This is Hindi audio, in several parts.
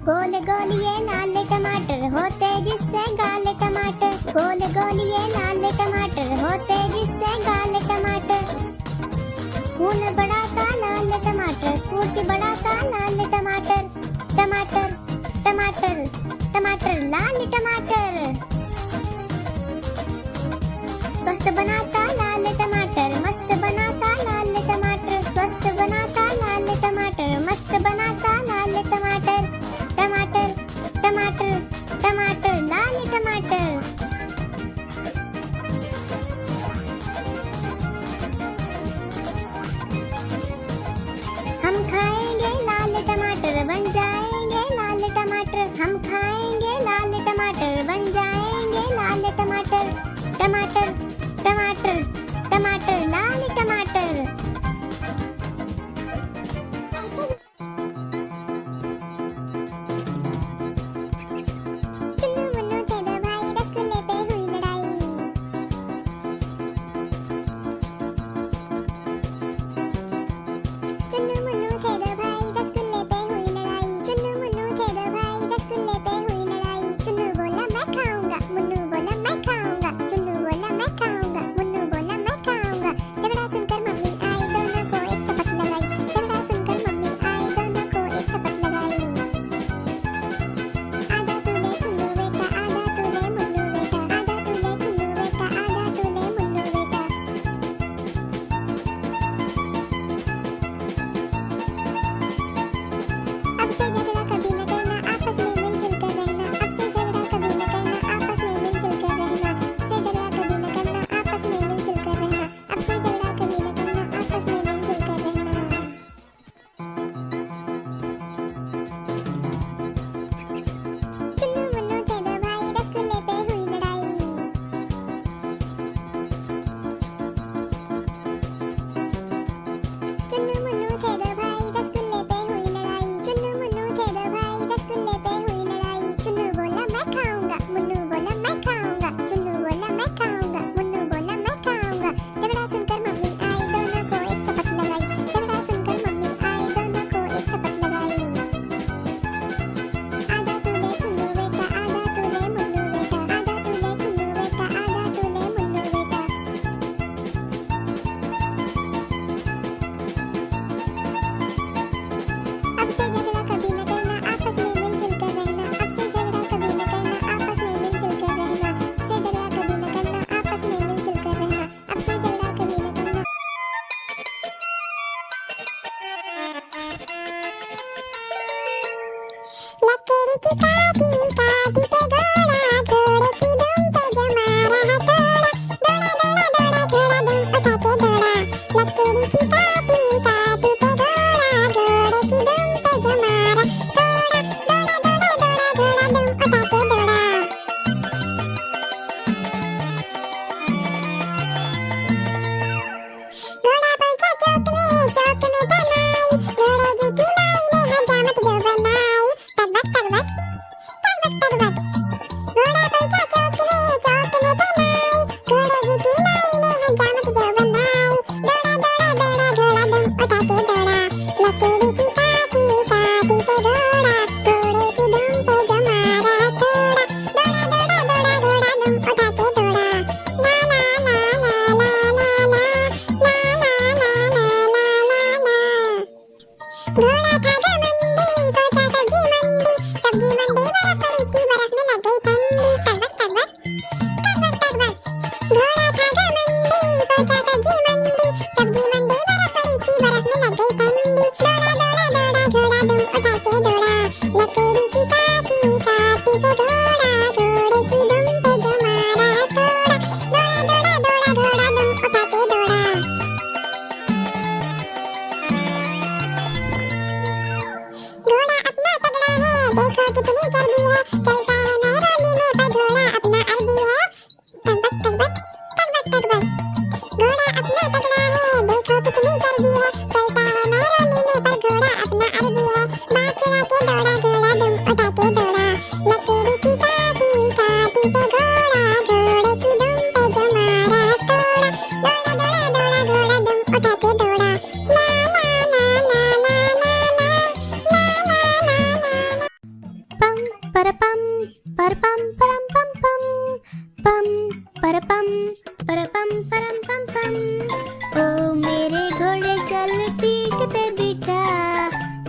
गोल गोल ये लाल टमाटर होते जिससे गाल टमाटर। गोल गोल ये लाल टमाटर होते जिससे गाल टमाटर। खून बढ़ाता लाल टमाटर, स्फूर्ति बढ़ाता लाल टमाटर। टमाटर टमाटर टमाटर लाल टमाटर। स्वस्थ बनाता लाल टमाटर, मस्त बनाता लाल टमाटर। स्वस्थ बनाता लाल टमाटर, मस्त बनाता लाल टमाटर। टमाटर टमाटर टमाटर लाल टमाटर। हम खाएंगे लाल टमाटर, बन जाएंगे लाल टमाटर। हम खाएंगे लाल टमाटर, बन जाएंगे लाल टमाटर। टमाटर टमाटर टमाटर लाल टमाटर। चुन्नू मुन्नू थे दो भाई, रसगुल्ले पे हुई लड़ाई। चुन्नू मुन्नू थे दो भाई, रसगुल्ले पे हुई लड़ाई। चुन्नू मुन्नू थे दो भाई, रसगुल्ले पे हुई लड़ाई। चुन्नू बोला मैं खाऊंगा, मुन्नू बोला मैं खाऊंगा। चुन्नू बोला मैं खाऊंगा, मुन्नू बोला मैं खाऊंगा। झगड़ा सुनकर मम्मी आई, दोनों को एक चपट लगाई। झगड़ा सुनकर मम्मी आई, दोनों को एक चपट लगाई। आधा तू ले चुन्नू बेटा, आधा तू ले मुन्नू बेटा। आधा तू ले चुन्नू बेटा, आधा तू ले मुन्नू बेटा। अब से झगड़ा कभी न करना, आपस में मिलजुल कर रहना। अब से झगड़ा कभी न करना, आपस में मिलजुल कर रहना। अब से झगड़ा कभी न करना, आपस में मिलजुल कर रहना। अब से झगड़ा कभी न करना, आपस में मिलजुल कर रहना। चुन्नू मुन्नू थे दो भाई, रसगुल्ले पे हुई लड़ाई। चुन्नू मुन्नू थे दो भाई, रसगुल्ले पे हुई लड़ाई। चुन्नू मुन्नू थे दो भाई, रसगुल्ले पे हुई लड़ाई। चुन्नू बोला मैं खाऊंगा, मुन्नू बोला मैं खाऊंगा। चुन्नू बोला मैं खाऊंगा, मुन्नू बोला मैं खाऊंगा। झगड़ा सुनकर मम्मी आई, दोनों को एक चपट लगाई। झगड़ा सुनकर मम्मी आई, दोनों को एक चपट लगाई। आधा तू ले चुन्नू बेटा, आधा तू ले मुन्नू बेटा। आधा तू ले चुन्नू बेटा, आधा तू ले मुन्नू बेटा। अब से झगड़ा कभी न करना, आपस में मिलजुल कर रहना। अब से झगड़ा कभी न करना, आपस में मिलजुल कर रहना। अब से झगड़ा कभी न करना, आपस में मिलजुल कर रहना। अब से झगड़ा कभी न करना। लकड़ी की काटी काटी पे घोड़ा, घोड़े की दुम पे जमा रहा घोड़ा। दौड़ा दौड़ा दौड़ा घोड़ा दुम उठा के दौड़ा। लकड़ी की काटी काटी पे घोड़ा, घोड़े की दुम पे जमा रहा घोड़ा। दौड़ा दौड़ा दौड़ा घोड़ा दुम उठा के दौड़ा। घोड़ा पहुंचा चौक में बनाई। घोड़े जी की माई ने हजामत जो बनाई। तबक तबक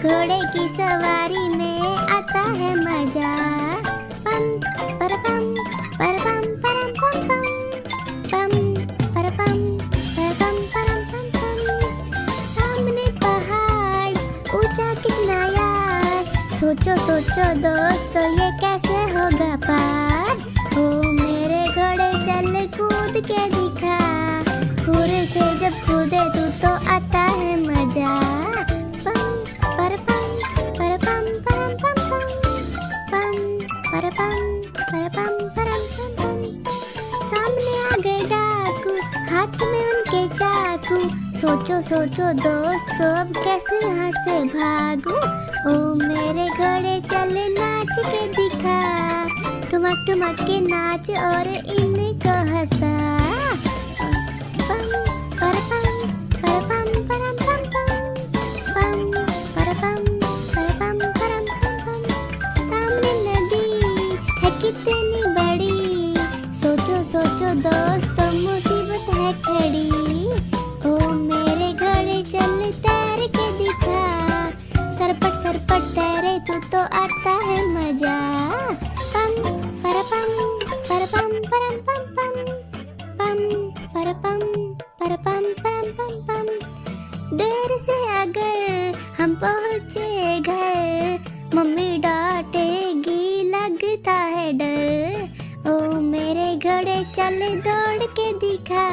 घोड़े की सवारी में आता है मजा। पम परपम परपम परम पम पम पम परपम परपम परम पम पम। सामने पहाड़ ऊंचा कितना यार, सोचो सोचो दोस्तों ये कैसे होगा पार। ओ मेरे घोड़े चल कूद के दिखा, पूरे से जब कूदे तू तो आता है मजा। पम परपम परपम परम पम पम परपम परपम परम पम पम। सामने आ गए डाकू, हाथ में उनके चाकू, सोचो सोचो दोस्तों अब कैसे यहाँ से भागूं। ओ मेरे घोड़े चल नाच के दिखा, ठुमक ठुमक के नाच और इनको हंसा। पम परपम परपम परम पम पम परपम परपम परम पम पम। सामने नदी है कितनी बड़ी, सोचो सोचो दोस्तों मुसीबत है खड़ी। ओ मेरे घोड़े चल तैर के दिखा, सरपट सरपट तैरे तू तो आता है मजा। पम परपम परपम परम पम पम परपम परपम परम पम पम। देर से अगर हम पहुँचे घर, मम्मी डांटेगी लगता है डर। ओ मेरे घोड़े चल दौड़ के दिखा,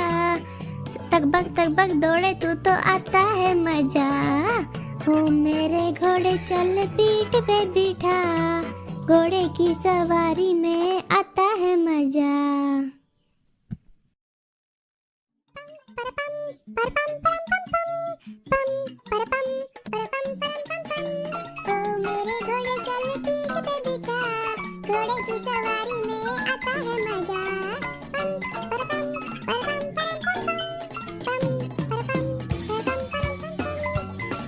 तकबक दौड़े तू तो आता है मजा। ओ मेरे घोड़े चल पीठ पे बिठा, घोड़े की सवारी में आता है मजा। ओ मेरे घोड़े चल पीठ पे बिठा, घोड़े की सवारी में आता है मजा।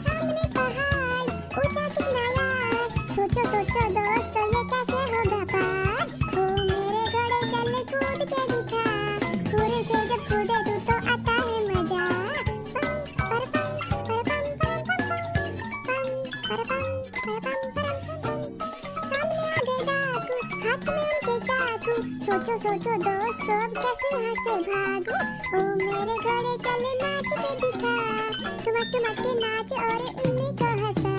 सामने पहाड़ ऊंचा कितना यार, सोचो सोचो दोस्तों ये कैसे होगा पार। ओ मेरे घोड़े चल कूद के दिखा, पूरे से जब कूदे तू तो आता है मजा। परपम परपम परपम परपम। सामने आ गए डाकू, हाथ में उनके चाकू, सोचो सोचो दोस्तों अब कैसे यहाँ से भागूं। ओ मेरे घोड़े चल नाच के दिखा, ठुमक ठुमक के नाच और इनको हंसा।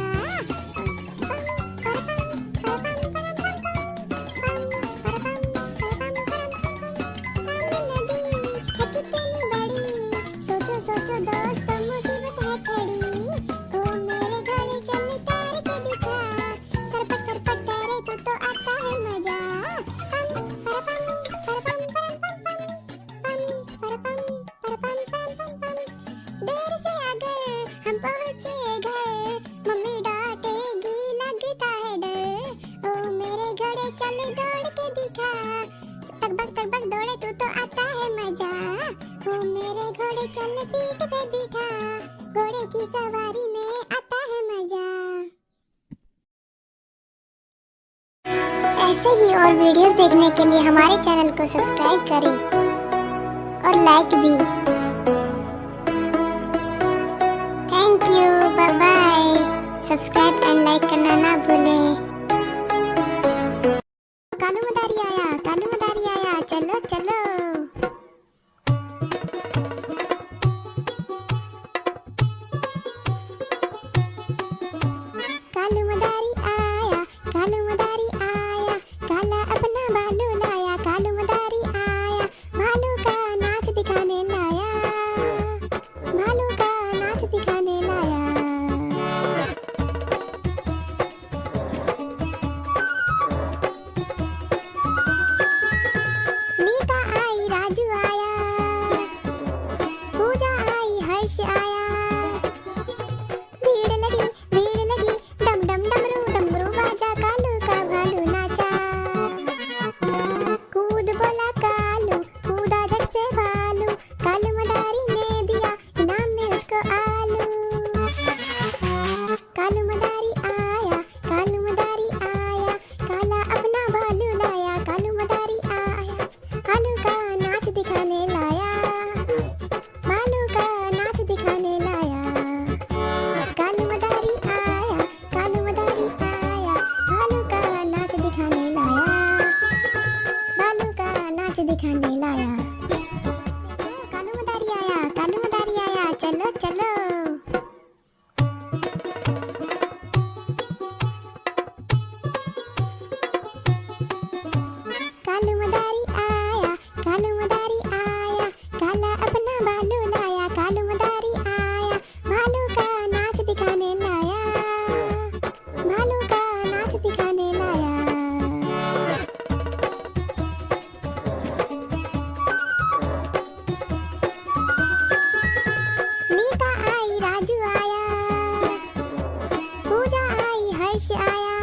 सामने नदी है कितनी बड़ी, सोचो सोचो दोस्तों मुसीबत है खड़ी। ओ मेरे घोड़े चल तैर के दिखा, सरपट सरपट तैरे तू तो आता है मजा। पम परपम परपम परपम परपम परपम परपम। देर से अगर हम पहुँचे घर, मम्मी डांटेगी लगता है डर। ओ मेरे घोड़े चल दौड़ के दिखा, तकबक दौड़े तू तो आता है मजा। ओ मेरे घोड़े चल पीठ पे बिठा, घोड़े की सवारी में आता है मजा। ऐसे ही और वीडियोस देखने के लिए हमारे चैनल को सब्सक्राइब करें और लाइक भी। Thank you, bye bye. Subscribe and like करना ना भूलें। कालू मदारी आया, चलो चलो। कालू मदारी आया, काला अपना भालू लाया। कालू मदारी आया, भालू का नाच दिखाने लाया, भालू का नाच दिखाने लाया। हर्ष आया।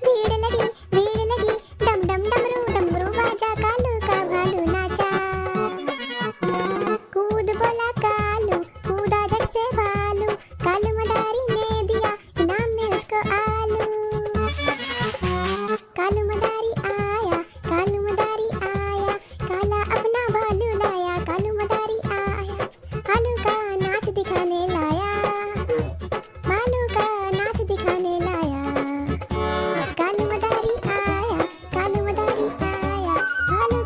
भीड़ लगी डम डम डमरू बाजा, कालू का भालू नाचा। कूद बोला कालू, कूदा झट से भालू, कालू मदारी ने दिया इनाम में उसको आलू। कालू मदारी आया, काला अपना भालू लाया, कालू मदारी आया, भालू का नाच दिखाने लाया, भालू का नाच दिखाने लाया। कालू मदारी आया, भालू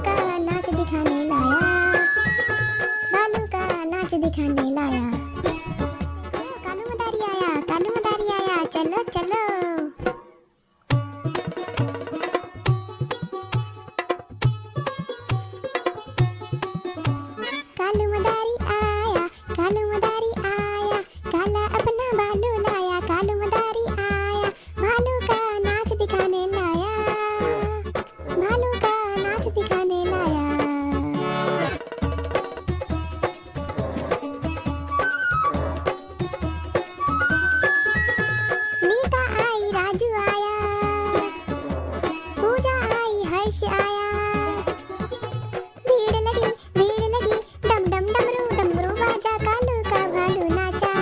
का नाच दिखाने लाया, भालू का नाच दिखाने लाया। कालू मदारी आया, चलो चलो। कालू मदारी आया, काला अपना भालू लाया, कालू मदारी आया, भालू का नाच दिखाने लाया, भालू का नाच दिखाने लाया। नीता आई, राजू आया, पूजा आई, हर्ष आया। भीड़ लगी डम डम डमरू बाजा, कालू का भालू नाचा।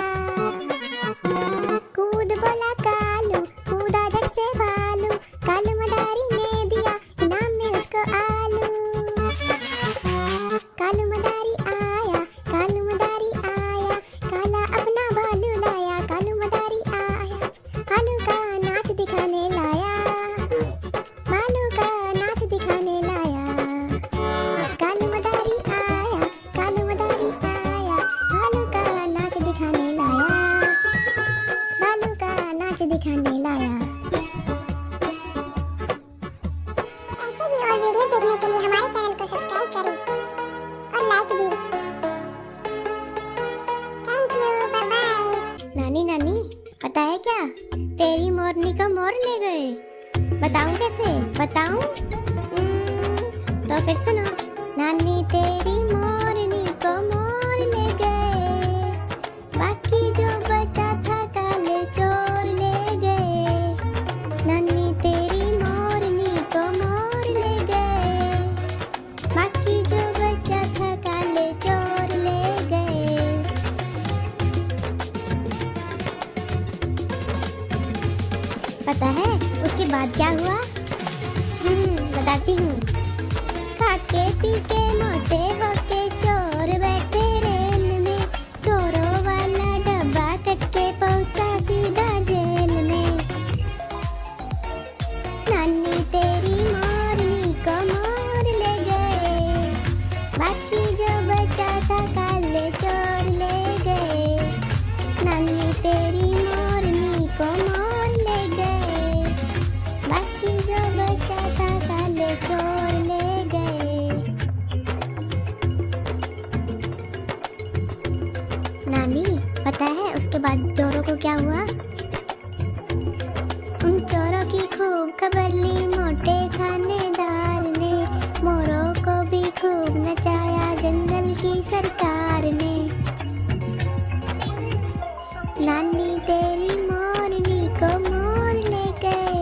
कूद बोला कालू, कूदा झट से भालू, कालू मदारी ने दिया इनाम में उसको आलू। कालू मदारी आया, काला अपना भालू लाया, कालू मदारी आया, भालू का नाच दिखाने लाया, भालू का नाच दिखाने लाया। कालू मदारी आया, भालू का नाच दिखाने लाया, भालू का नाच दिखाने लाया। ऐसे ही और वीडियोस देखने के लिए हमारे चैनल को सब्सक्राइब करें और लाइक भी। Thank you, bye bye. नानी पता है क्या, तेरी मोरनी को मोर ले गए। बताऊं कैसे? बताऊं? तो फिर सुनो। नानी तेरी मोरनी को मोर ले गए, बाकी जो बचा था काले चोर ले गए। नानी तेरी मोरनी को मोर ले गए, बाकी जो बचा था काले चोर ले गए। पता है उसके बाद क्या हुआ? बताती हूँ। खाके पी के मोटे होके चोर बैठे रेल में, चोरों वाला डब्बा कट के पहुंचा सीधा जेल में। नानी तेरी मोरनी को मोर ले गए, बाकी जो बचा था काले चोर ले गए। नानी तेरी मोरनी को मोर ले गए, बाकी जो बचा था काले चोर ले गए। नानी पता है उसके बाद चोरों को क्या हुआ? उन चोरों की खूब खबर ली मोटे थानेदार ने, मोरों को भी खूब नचाया जंगल की सरकार ने। नानी तेरी मोरनी को मोर ले गए,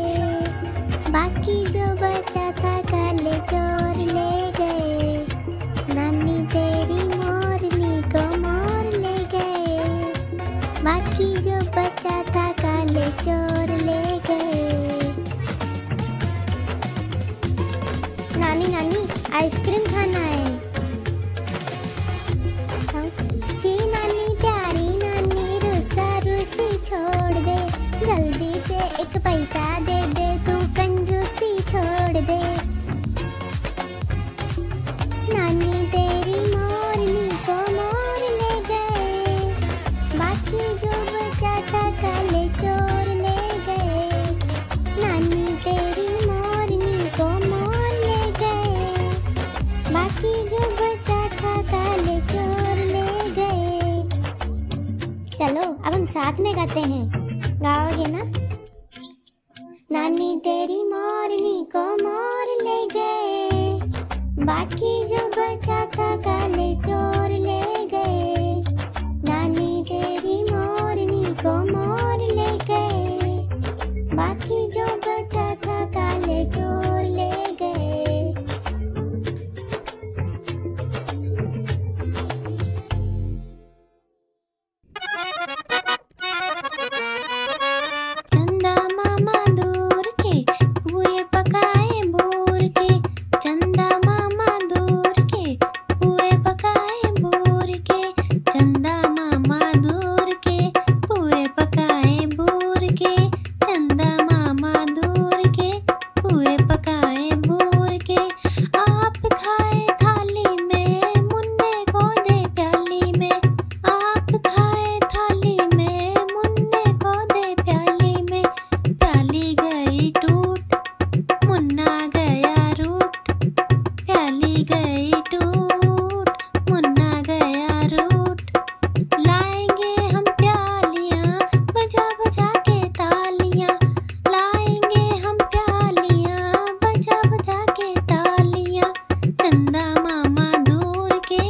बाकी जो बचा था काले चोर ले गए। नानी तेरी मोरनी को मोर ले गए, बाकी जो बचा था काले चोर ले गए। नानी आइसक्रीम खाना है। जी नानी, प्यारी नानी, रूसी छोड़ दे, जल्दी से एक पैसा दे दे, तू कंजूसी छोड़ दे। नानी तेरी मोरनी को मोर ले गए, बाकी जो बचा था काले चोर ले गए। नानी तेरी मोरनी को मोर ले गए, बाकी जो बचा था काले चोर ले गए। चलो अब हम साथ में गाते हैं, गाओगे ना? नानी तेरी मोरनी को मोर ले गए, बाकी जो बचा था काले चोर ले गए। नानी तेरी मोरनी को मोर ले गए, बाकी जो बचा था काले चोर ले गए। चंदा मामा दूर के पुए पकाए बोर के, चंदा मामा दूर के पुए पकाए बोर के, चंदा मामा दूर के पुए पकाए बोर के, चंदा मामा दूर के पुए पकाए बोर के। आप खाए थाली में मुन्ने को दे प्याली में, आप खाए थाली में मुन्ने को दे प्याली में। प्याली गई टूट मुन्ना गया रूठ, प्याली गई टूट मुन्ना गया रूठ। लाएंगे हम प्यालियाँ बजा बजा के तालियाँ, लाएंगे हम प्यालियाँ बजा बजा के तालियाँ। चंदा मामा दूर के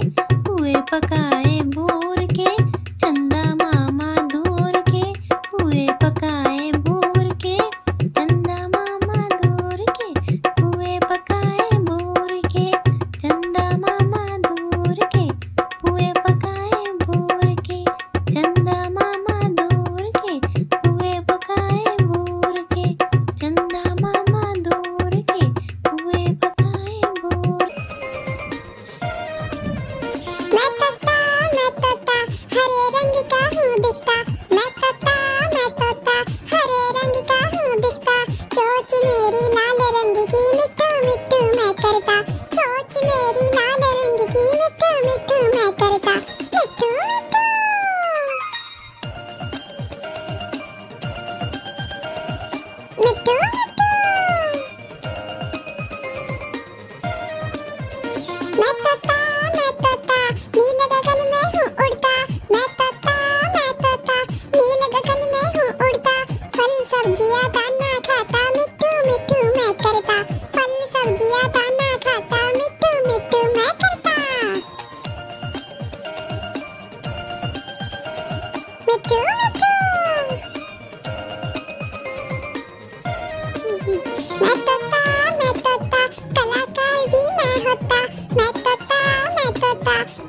पुए पकाए बोर के, चंदा मामा दूर के पुए पकाए बोर के, चंदा मामा दूर के पुए पकाए बोर के, चंदा मामा दूर के पुए पकाए बोर के, चंदा मामा दूर के पुए पकाए बोर के, चंदा मामा दूर के पुए पकाए बोर। मैं तोता हरे रंग का हूँ दिखता, मैं तोता हरे रंग का हूँ दिखता। चोंच मेरी लाल रंग की मिट्टू मिट्टू मैं करता, चोंच मेरी लाल रंग की मिट्टू मिट्टू मैं करता। मिट्टू मिट्टू मिट्टू मिट्टू। मैं तोता नीले गगन में हूँ उड़ता, मैं तोता नीले गगन में हूँ उड़ता। फल सब्जियाँ दाना खाता मिट्टू मिट्टू मैं करता, फल सब्जियाँ दाना खाता मिट्टू मिट्टू मैं करता। मिट्टू मिट्टू। मैं तोता कलाकार भी मैं होता, मैं तोता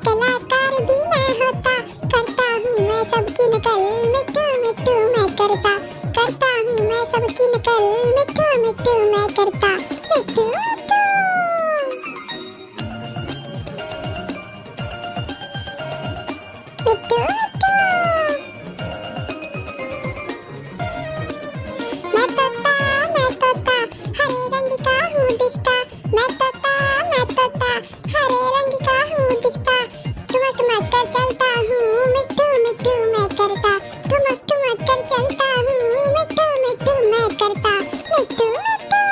कलाकार भी मैं होता। करता हूँ मैं सबकी नकल मिट्टू मिट्टू मैं करता, करता हूँ मैं सबकी नकल मिट्टू मिट्टू मैं करता। मिट्टू मिट्टू। मिट्टू मिट्टू। मैं तोता हरे रंग का हूँ दिखता, मैं तोता हरे रंग का हूँ दिखता। ठुमक ठुमक कर चलता हूँ मिट्टू मिट्टू मैं करता, ठुमक ठुमक कर चलता हूँ मिट्टू मिट्टू मैं करता। मिट्टू मिट्टू।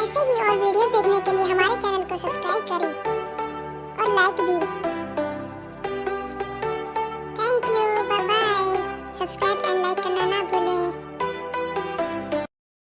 ऐसे ही और वीडियोस देखने के लिए हमारे चैनल को सब्सक्राइब करें और लाइक भी।